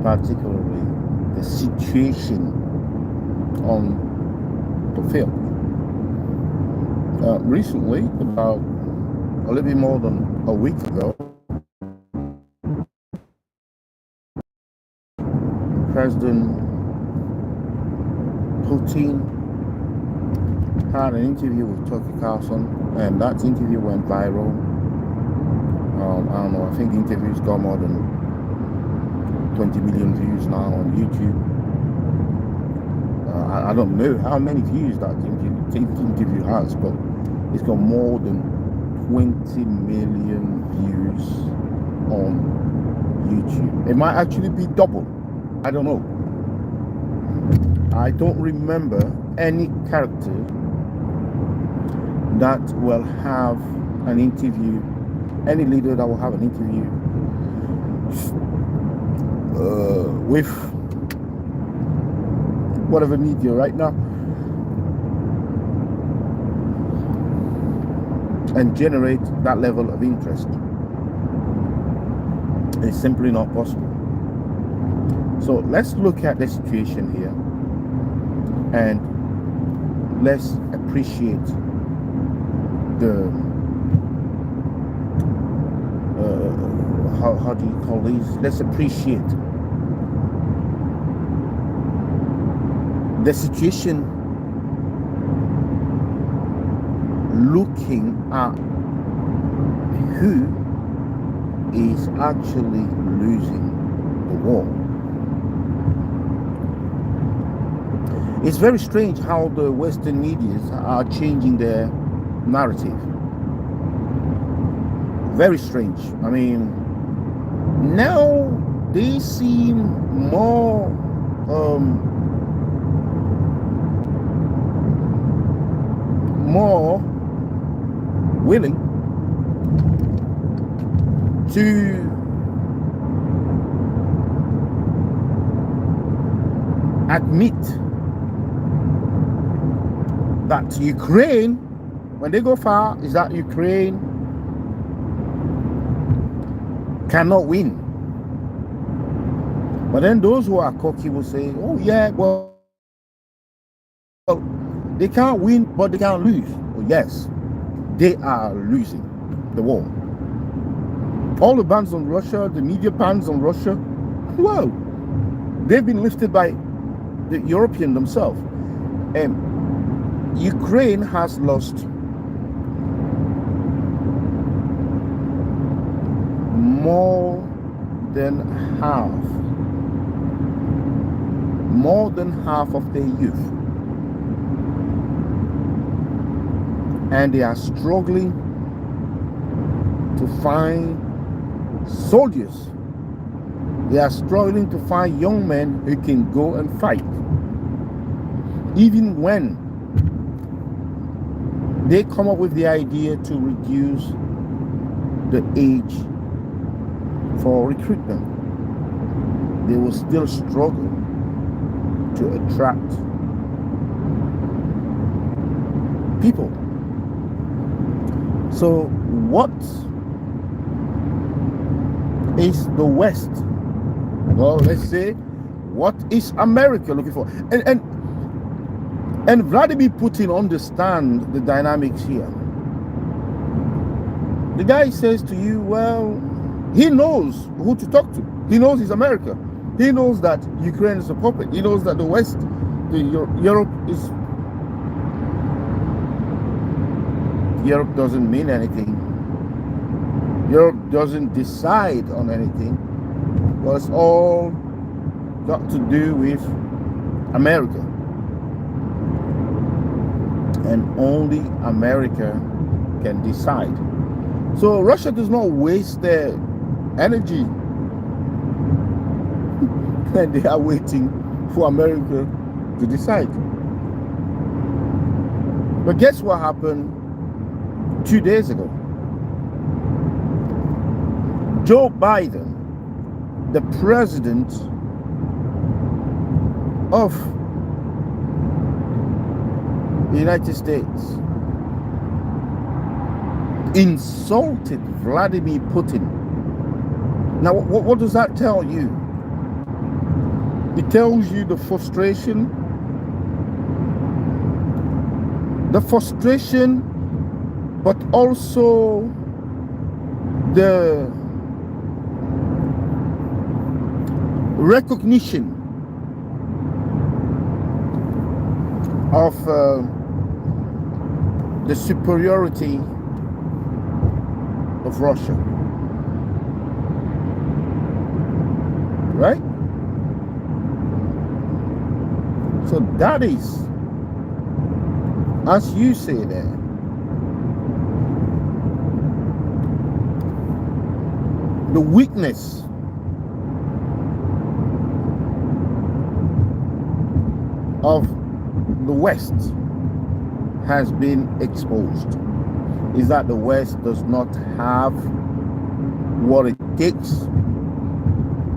particularly the situation on the field. Recently, about a little bit more than a week ago, President Putin had an interview with Tucker Carlson, and that interview went viral. I don't know, I think the interview's got more than 20 million views now on YouTube. I don't know how many views that interview has, but it's got more than 20 million views on YouTube. It might actually be double. I don't know. I don't remember any character that will have an interview, any leader that will have an interview with whatever media right now and generate that level of interest. It's simply not possible. So let's look at the situation here and let's appreciate the how do you call these? Let's appreciate the situation, looking at who is actually losing the war. It's very strange how the Western media are changing their narrative. Very strange. I mean, now they seem more willing to admit that Ukraine, when they go far, is that Ukraine cannot win. But then those who are cocky will say, oh yeah, well, they can't win, but they can't lose. Oh yes, they are losing the war. All the bans on Russia, the media bans on Russia, well, they've been lifted by the European themselves. Ukraine has lost more than half of their youth, and they are struggling to find soldiers. They are struggling to find young men who can go and fight, even when they come up with the idea to reduce the age for recruitment. They will still struggle to attract people. So what is the West? Well, let's say, what is America looking for? And Vladimir Putin understands the dynamics here. The guy says to you, well, he knows who to talk to. He knows he's America. He knows that Ukraine is a puppet. He knows that the West, Europe doesn't mean anything. Europe doesn't decide on anything. Well, it's all got to do with America. And only America can decide. So Russia does not waste their energy and they are waiting for America to decide. But guess what happened 2 days ago? Joe Biden, the president of the United States, insulted Vladimir Putin. Now, what does that tell you? It tells you the frustration, but also the recognition of the superiority of Russia, right? So that is, as you say there, the weakness of the West has been exposed, is that the West does not have what it takes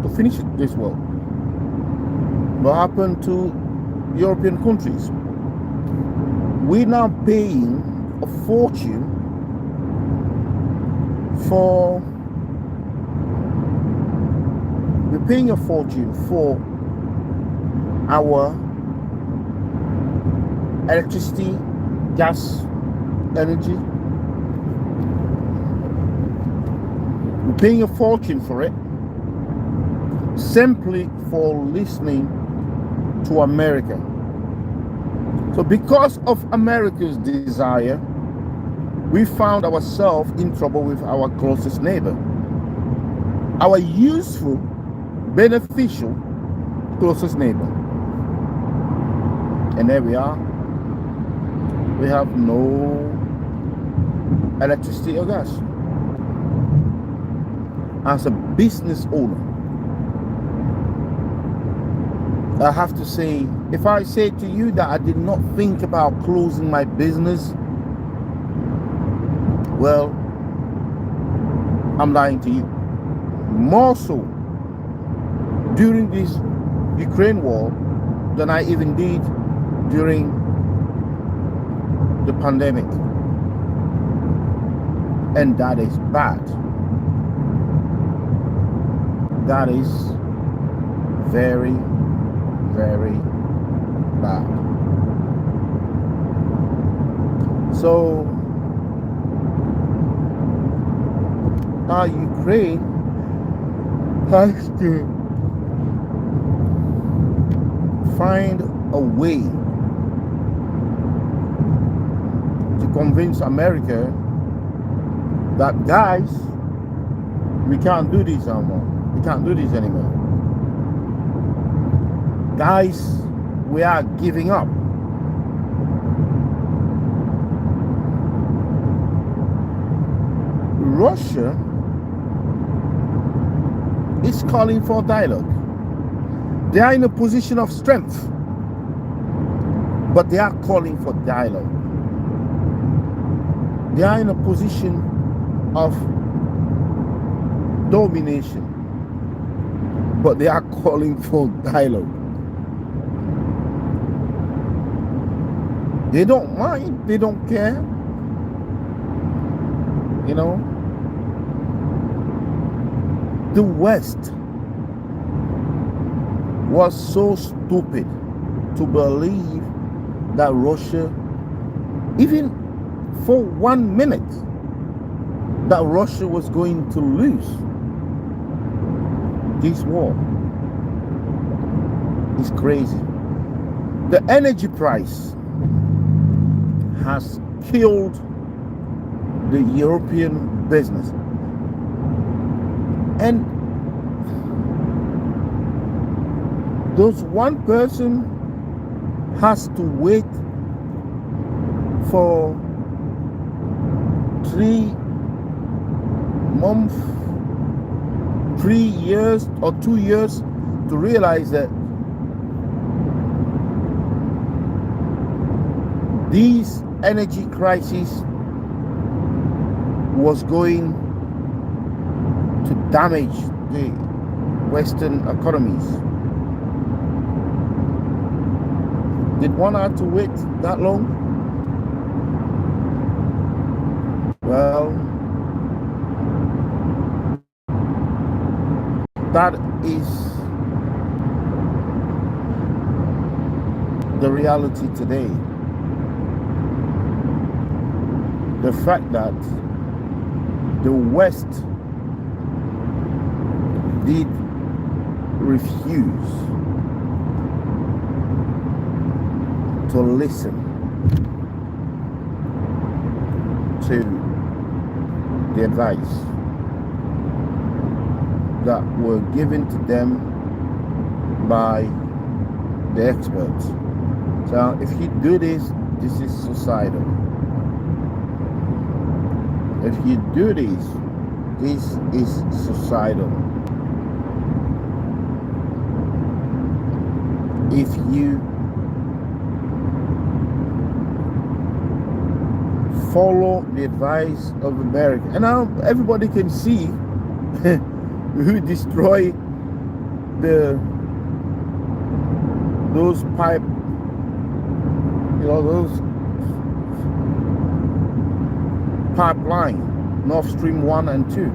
to finish this world. What happened to European countries? We're now paying a fortune for our electricity, gas, energy. We're paying a fortune for it simply for listening to America. So because of America's desire, we found ourselves in trouble with our closest neighbor, our useful, beneficial closest neighbor. And there we are. We have no electricity or gas. As a business owner, I have to say, if I say to you that I did not think about closing my business, well, I'm lying to you. More so during this Ukraine war than I even did during the pandemic. And that is bad. That is very, very bad. So now Ukraine has to find a way to convince America that, guys, we can't do this anymore. We can't do this anymore. Guys, we are giving up. Russia is calling for dialogue. They are in a position of strength, but they are calling for dialogue. They are in a position of domination, but they are calling for dialogue. They don't mind, they don't care. You know, the West was so stupid to believe that Russia, even for 1 minute, that Russia was going to lose this war. It's crazy. The energy price has killed the European business. And those one person has to wait for 3 months, 3 years or 2 years to realize that this energy crisis was going to damage the Western economies. Did one have to wait that long? Well, that is the reality today. The fact that the West did refuse to listen to the advice that were given to them by the experts. So if you do this, this is suicidal. If you do this is suicidal. If you follow the advice of America, and now everybody can see who destroy those pipe, those pipeline, Nord Stream 1 and 2.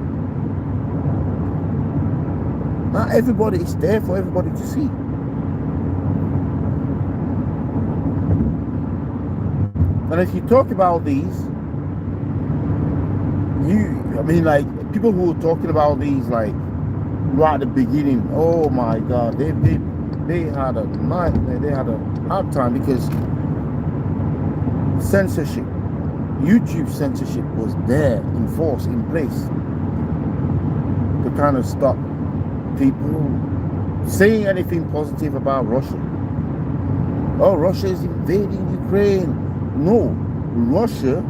Now everybody is there for everybody to see. And if you talk about these, like people who were talking about these like right at the beginning, oh my God, they had a nightmare, they had a hard time because censorship, YouTube censorship was there in force, in place to kind of stop people saying anything positive about Russia. Oh, Russia is invading Ukraine. No, Russia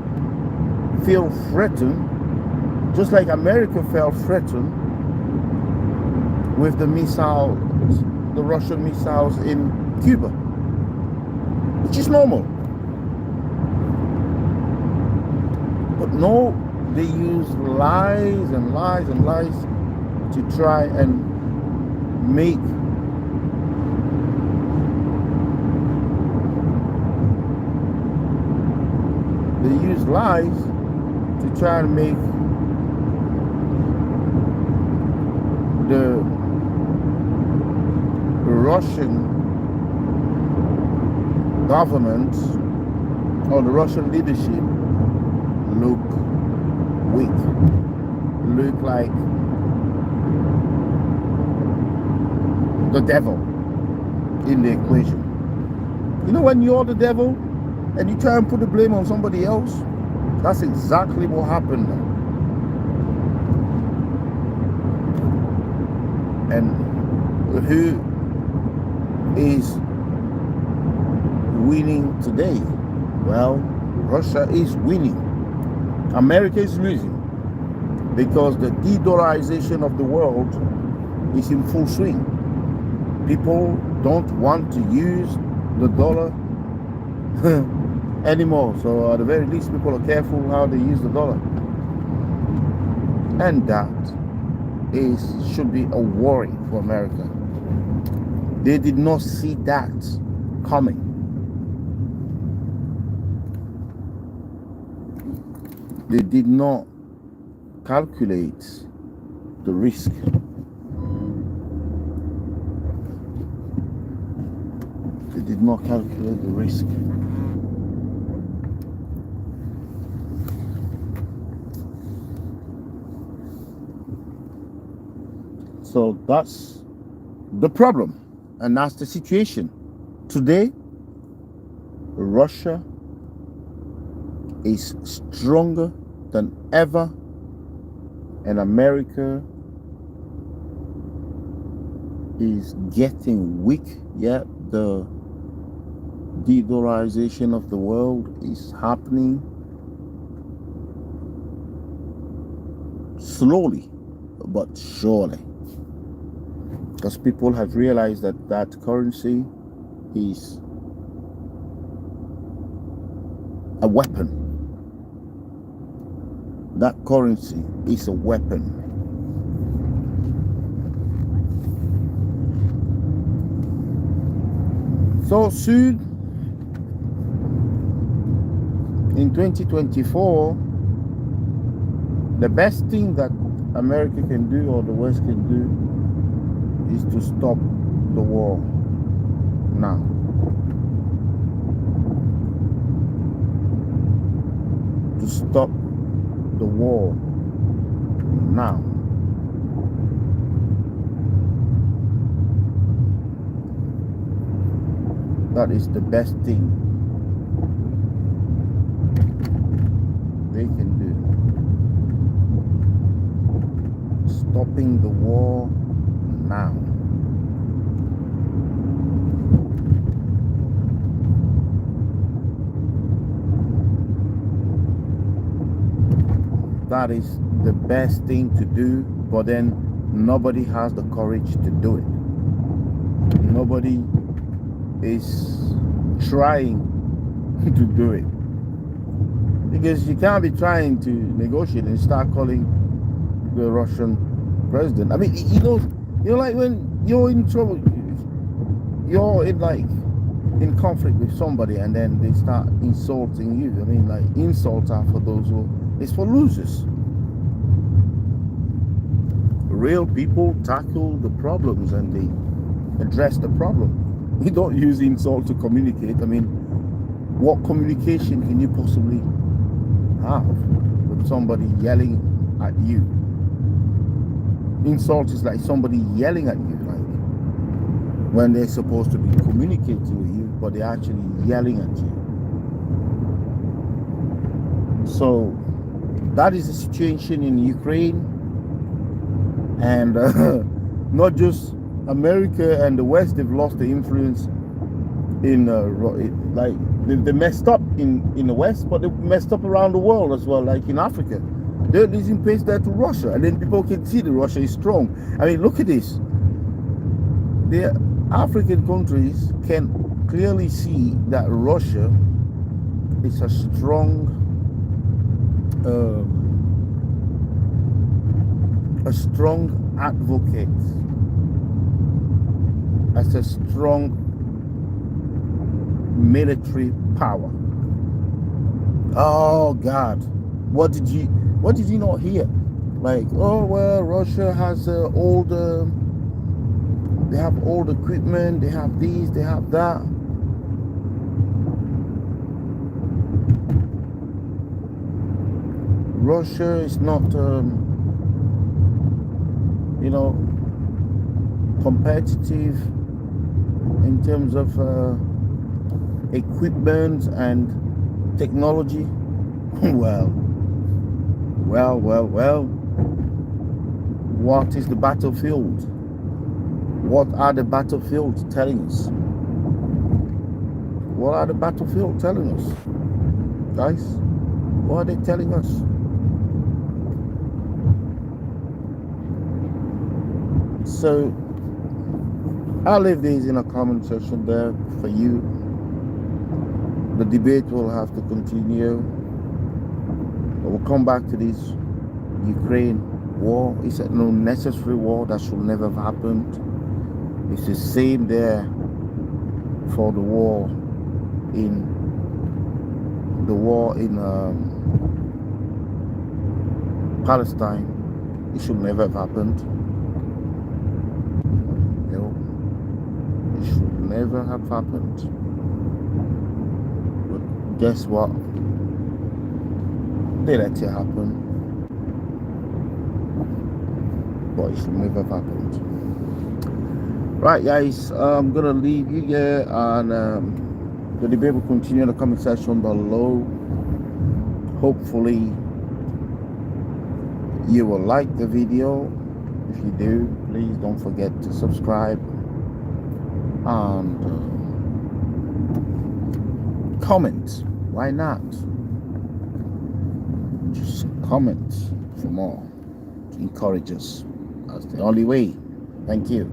felt threatened, just like America felt threatened with the missiles, the Russian missiles in Cuba, which is normal. But no, they use lies and lies and lies to try and make lies to try and make the Russian government or the Russian leadership look weak, look like the devil in the equation. You know, when you're the devil and you try and put the blame on somebody else, that's exactly what happened now. And who is winning today? Well, Russia is winning. America is losing because the de-dollarization of the world is in full swing. People don't want to use the dollar anymore. So at the very least, people are careful how they use the dollar. And that should be a worry for America. They did not see that coming. They did not calculate the risk. They did not calculate the risk. So that's the problem, and that's the situation. Today, Russia is stronger than ever, and America is getting weak. Yet the de-dollarization of the world is happening slowly but surely, because people have realized that that currency is a weapon. That currency is a weapon. So soon, in 2024, the best thing that America can do, or the West can do, is to stop the war now. to stop the war now. That is the best thing they can do. Stopping the war now. That is the best thing to do, but then nobody has the courage to do it. Nobody is trying to do it, because you can't be trying to negotiate and start calling the Russian president. I mean, like when you're in trouble, you're in conflict with somebody, and then they start insulting you. I mean, like, insults are for those who, it's for losers. Real people tackle the problems and they address the problem. You don't use insult to communicate. I mean, what communication can you possibly have with somebody yelling at you? Insult is like somebody yelling at you, like when they're supposed to be communicating with you, but they're actually yelling at you. So that is the situation in Ukraine, and not just America and the West. They've lost the influence in like they messed up in the West, but they messed up around the world as well, like in Africa. They're losing pace there to Russia, and then people can see that Russia is strong. I mean, look at this. The African countries can clearly see that Russia is a strong advocate, as a strong military power. Oh God, what did you not hear? Like, oh well, Russia has they have old equipment, they have these, they have that. Russia is not competitive in terms of equipment and technology. well, what is the battlefield? What are the battlefields telling us? What are the battlefield telling us, guys? What are they telling us? So I'll leave these in a comment section there for you. The debate will have to continue. But we'll come back to this Ukraine war. It's an unnecessary war that should never have happened. It's the same there for the war in Palestine. It should never have happened. It should never have happened. But guess what? They let it happen. But it should never have happened. Right, guys, I'm gonna leave you here, and the debate will continue in the comment section below. Hopefully you will like the video. If you do, please don't forget to subscribe and comment. Why not? Just comment for more to encourage us. That's the only way. Thank you.